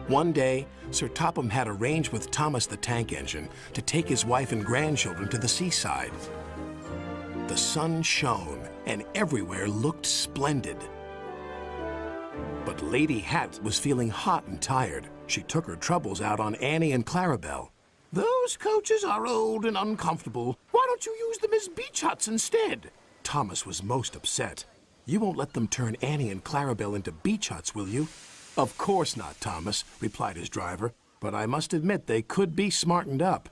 One day, Sir Topham had arranged with Thomas the Tank Engine to take his wife and grandchildren to the seaside. The sun shone, and everywhere looked splendid. But Lady Hatt was feeling hot and tired. She took her troubles out on Annie and Clarabelle. "Those coaches are old and uncomfortable. Why don't you use them as beach huts instead?" Thomas was most upset. "You won't let them turn Annie and Clarabelle into beach huts, will you?" "Of course not, Thomas," replied his driver, "but I must admit they could be smartened up."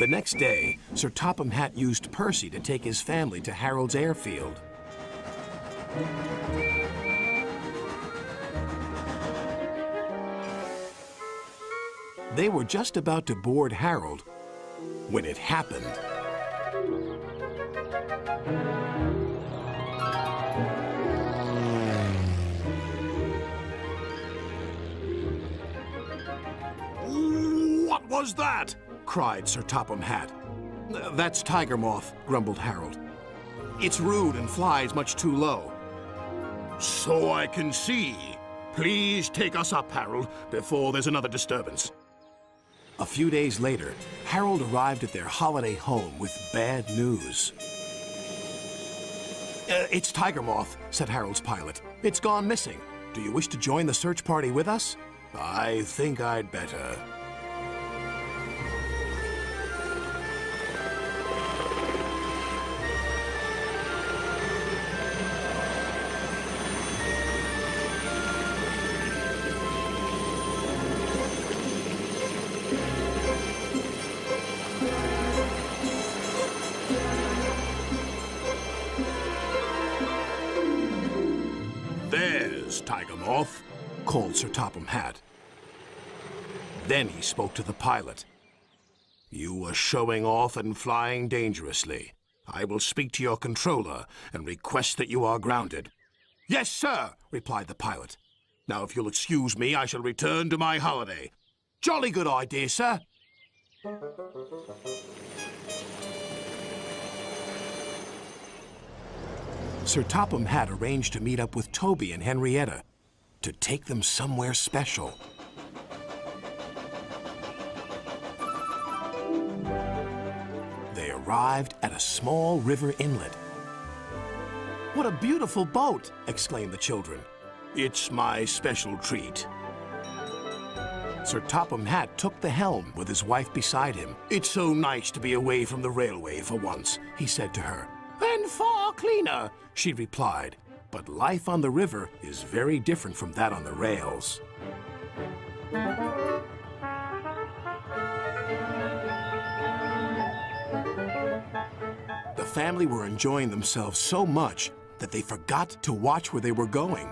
The next day, Sir Topham Hatt used Percy to take his family to Harold's airfield. They were just about to board Harold when it happened. "What was that?" cried Sir Topham Hatt. "That's tiger moth," grumbled Harold. "It's rude and flies much too low." "So I can see. Please take us up, Harold, before there's another disturbance." A few days later, Harold arrived at their holiday home with bad news. "It's tiger moth," said Harold's pilot. "It's gone missing. Do you wish to join the search party with us?" "I think I'd better." "There's Tiger Moth," called Sir Topham Hatt. Then he spoke to the pilot. "You were showing off and flying dangerously. I will speak to your controller and request that you are grounded." "Yes, sir," replied the pilot. "Now, if you'll excuse me, I shall return to my holiday." "Jolly good idea, sir." Sir Topham Hatt arranged to meet up with Toby and Henrietta to take them somewhere special. They arrived at a small river inlet. "What a beautiful boat!" exclaimed the children. "It's my special treat." Sir Topham Hatt took the helm with his wife beside him. "It's so nice to be away from the railway for once," he said to her. "And far cleaner," she replied. "But life on the river is very different from that on the rails." The family were enjoying themselves so much that they forgot to watch where they were going.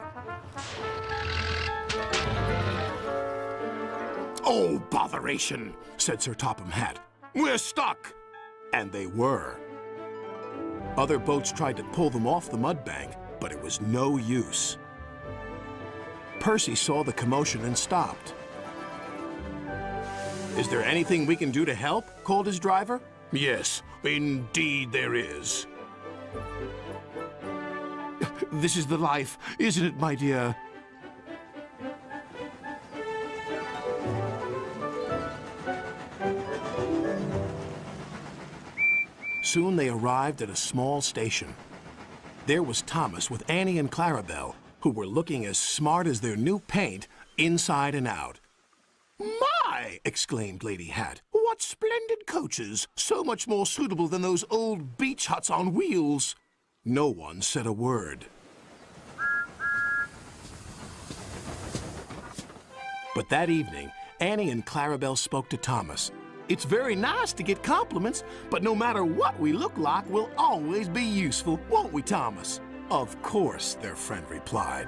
"Oh, botheration," said Sir Topham Hatt. "We're stuck." And they were. Other boats tried to pull them off the mud bank, but it was no use. Percy saw the commotion and stopped. "Is there anything we can do to help?" called his driver. "Yes, indeed there is." "This is the life, isn't it, my dear?" Soon they arrived at a small station. There was Thomas with Annie and Clarabelle, who were looking as smart as their new paint, inside and out. "My!" exclaimed Lady Hatt. "What splendid coaches! So much more suitable than those old beach huts on wheels." No one said a word. But that evening, Annie and Clarabelle spoke to Thomas. "It's very nice to get compliments, but no matter what we look like, we'll always be useful, won't we, Thomas?" "Of course," their friend replied.